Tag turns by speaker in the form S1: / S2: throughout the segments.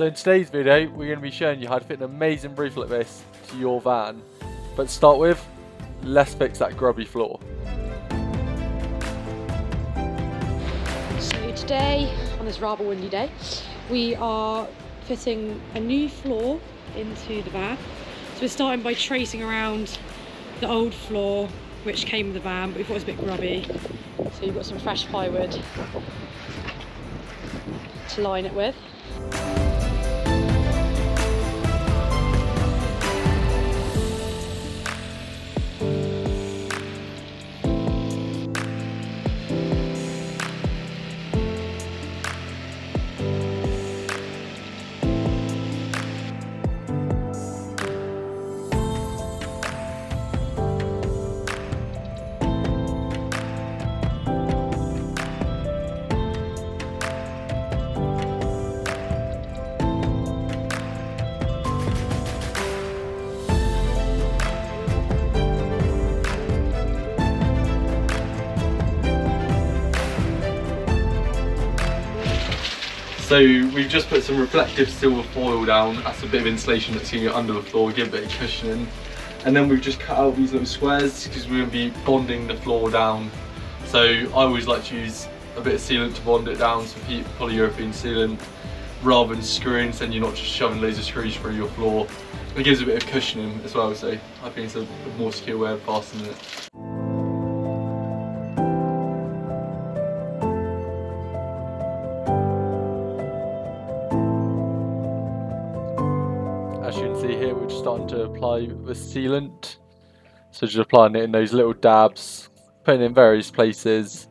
S1: So in today's video, we're going to be showing you how to fit an amazing roof like this to your van. But to start with, let's fix that grubby floor.
S2: So today, on this rather windy day, we are fitting a new floor into the van. So we're starting by tracing around the old floor which came with the van, but we thought it was a bit grubby. So you've got some fresh plywood to line it with.
S1: So we've just put some reflective silver foil down. That's a bit of insulation that's going to go under the floor, give a bit of cushioning. And then we've just cut out these little squares because we're going to be bonding the floor down. So I always like to use a bit of sealant to bond it down, so polyurethane sealant, rather than screwing, so then you're not just shoving loads of screws through your floor. It gives a bit of cushioning as well, so I think it's a more secure way of fastening it. As you can see here, we're just starting to apply the sealant. So just applying it in those little dabs, putting it in various places,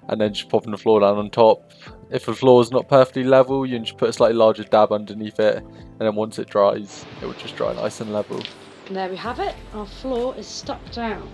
S1: and then just popping the floor down on top. If the floor is not perfectly level, you can just put a slightly larger dab underneath it, and then once it dries, it will just dry nice and level.
S2: And there we have it, our floor is stuck down.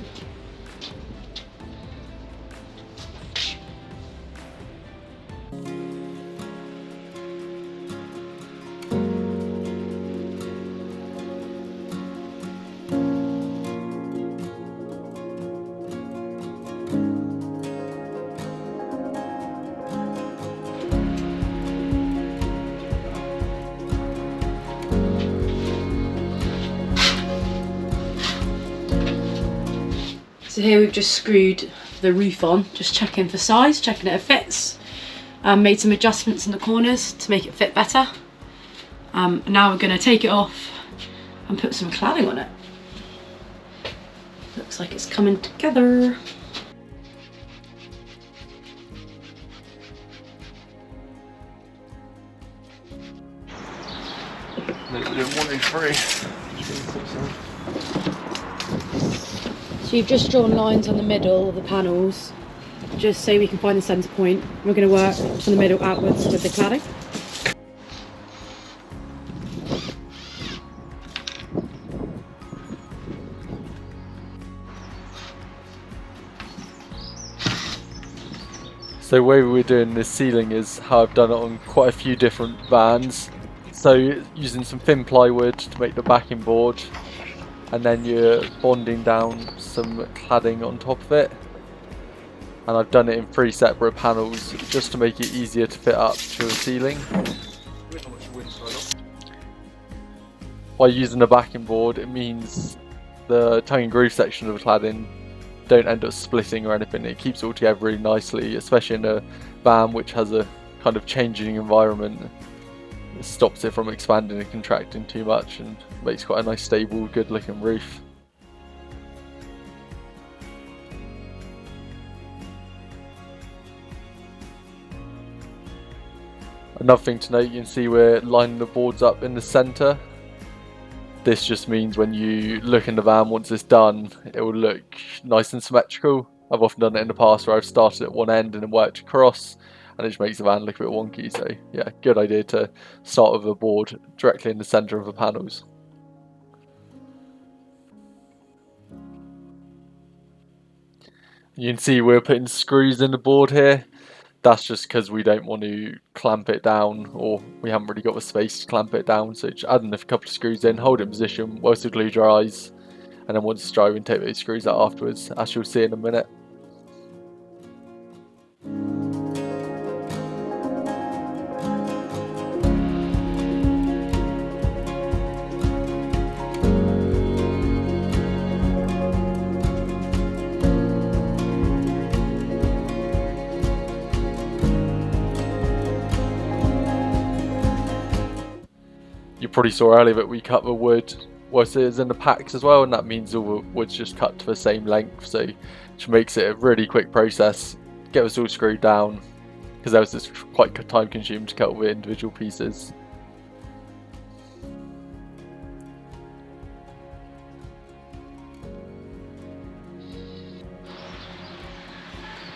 S2: So here we've just screwed the roof on, just checking for size, checking it fits. Made some adjustments in the corners to make it fit better. Now we're going to take it off and put some cladding on it. Looks like it's coming together. So you've just drawn lines on the middle of the panels, just so we can find the centre point. We're going to work from the middle outwards with the cladding.
S1: So the way we're doing this ceiling is how I've done it on quite a few different vans. So using some thin plywood to make the backing board, and then you're bonding down some cladding on top of it. And I've done it in 3 separate panels just to make it easier to fit up to the ceiling. By using the backing board, it means the tongue and groove section of the cladding don't end up splitting or anything. It keeps it all together really nicely, especially in a van which has a kind of changing environment. It stops it from expanding and contracting too much and makes quite a nice, stable, good looking roof. Another thing to note, you can see we're lining the boards up in the centre. This just means when you look in the van once it's done, it will look nice and symmetrical. I've often done it in the past where I've started at one end and then worked across, and it just makes the van look a bit wonky. So yeah, good idea to start with a board directly in the centre of the panels. You can see we're putting screws in the board here. That's just because we don't want to clamp it down, or we haven't really got the space to clamp it down. So just adding a couple of screws in, hold it in position whilst the glue dries, and then once it's dry we can take those screws out afterwards, as you'll see in a minute. probably saw earlier that we cut the wood whilst it is in the packs as well, and that means all the wood's just cut to the same length, so which makes it a really quick process. Get us all screwed down, because that was just quite time consuming to cut all the individual pieces.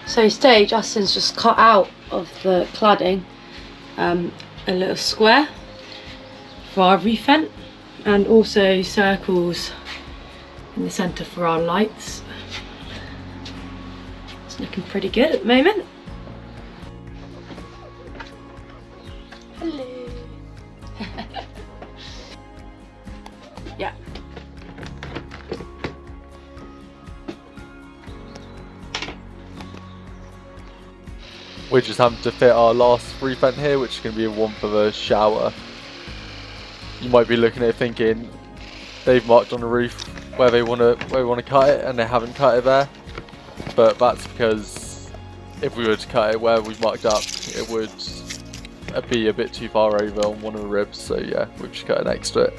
S2: So today Justin's just cut out of the cladding a little square for our roof vent, and also circles in the centre for our lights. It's looking pretty good at the moment. Hello. Yeah.
S1: We're just having to fit our last roof vent here, which is going to be a one for the shower. You might be looking at it thinking they've marked on the roof where they want to cut it, and they haven't cut it there. But that's because if we were to cut it where we marked up, it would be a bit too far over on one of the ribs. So yeah, we've just cut an extra.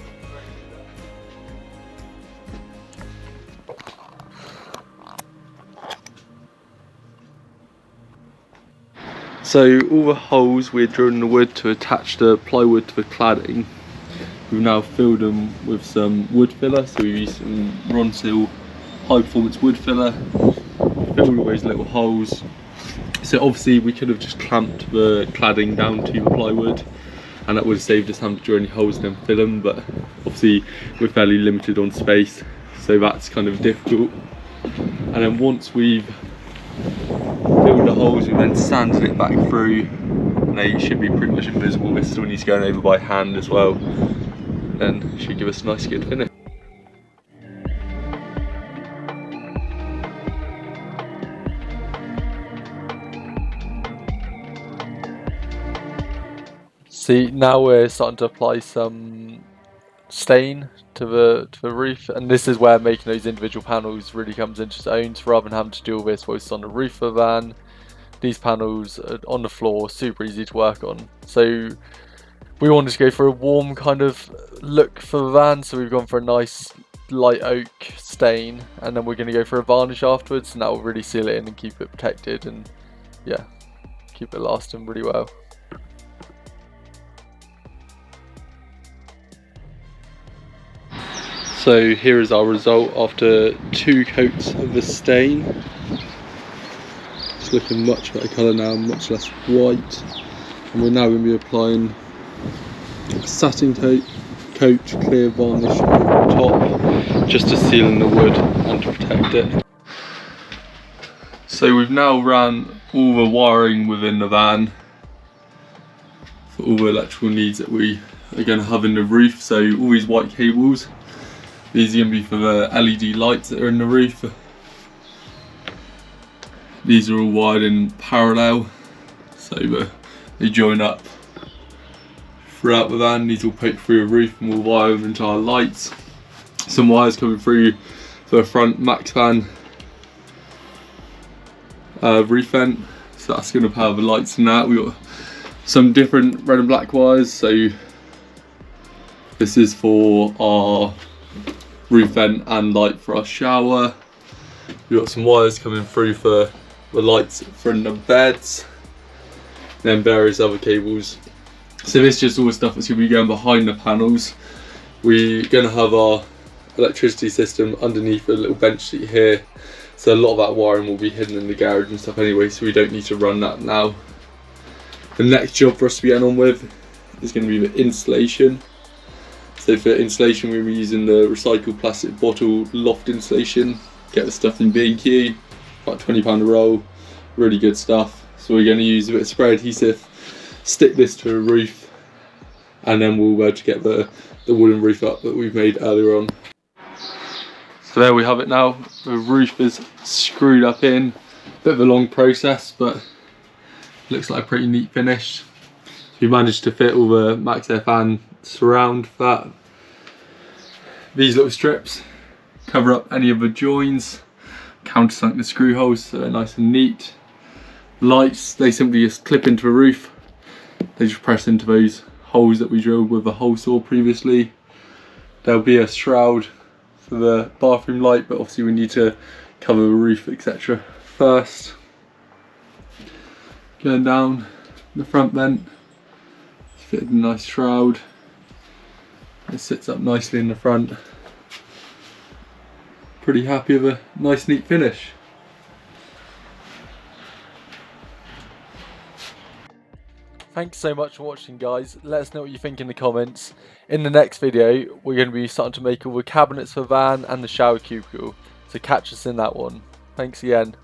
S1: So all the holes we're drilling the wood to attach the plywood to the cladding, we've now filled them with some wood filler. So we've used some Ronseal high performance wood filler, filled all those little holes. So obviously we could have just clamped the cladding down to the plywood, and that would have saved us having to drill any holes and then fill them, but obviously we're fairly limited on space, so that's kind of difficult. And then once we've filled the holes, we then sanded it back through, and they should be pretty much invisible. This still needs going over by hand as well, and it should give us a nice good finish. See, now we're starting to apply some stain to the roof, and this is where making those individual panels really comes into its own. So rather than having to do all this whilst on the roof of the van, these panels are on the floor, super easy to work on. So we wanted to go for a warm kind of look for the van, so we've gone for a nice light oak stain, and then we're going to go for a varnish afterwards, and that will really seal it in and keep it protected, and yeah, keep it lasting really well. So here is our result after 2 coats of the stain. It's looking much better colour now, much less white. And we're now going to be applying a satin coat clear varnish over top, just to seal in the wood and to protect it. So we've now ran all the wiring within the van for all the electrical needs that we are going to have in the roof. So all these white cables, these are going to be for the LED lights that are in the roof. These are all wired in parallel, so they join up throughout the van. These will poke through the roof, and we'll wire them into our lights. Some wires coming through for the front max fan roof vent, so that's going to power the lights and that. We've got some different red and black wires, so this is for our roof vent and light for our shower. We've got some wires coming through for the lights for the beds, then various other cables. So this is just all the stuff that's going to be going behind the panels. We're going to have our electricity system underneath a little bench seat here, so a lot of that wiring will be hidden in the garage and stuff anyway, so we don't need to run that now. The next job for us to be getting on with is going to be the insulation. So for insulation, we'll be using the recycled plastic bottle loft insulation. Get the stuff in B&Q, about £20 a roll, really good stuff. So we're going to use a bit of spray adhesive, stick this to a roof, and then we'll be able to get the wooden roof up that we've made earlier on. So there we have it now. The roof is screwed up in. Bit of a long process, but looks like a pretty neat finish. We managed to fit all the Max Air fan surround that. These little strips cover up any of the joins, countersunk the screw holes so they're nice and neat. Lights, they simply just clip into the roof. They just press into those holes that we drilled with a hole saw previously. There'll be a shroud for the bathroom light, but obviously we need to cover the roof, etc. first. Going down the front vent, fitted a nice shroud. It sits up nicely in the front. Pretty happy with a nice neat finish. Thanks so much for watching, guys. Let us know what you think in the comments. In the next video, we're going to be starting to make all the cabinets for the van and the shower cubicle. So catch us in that one. Thanks again.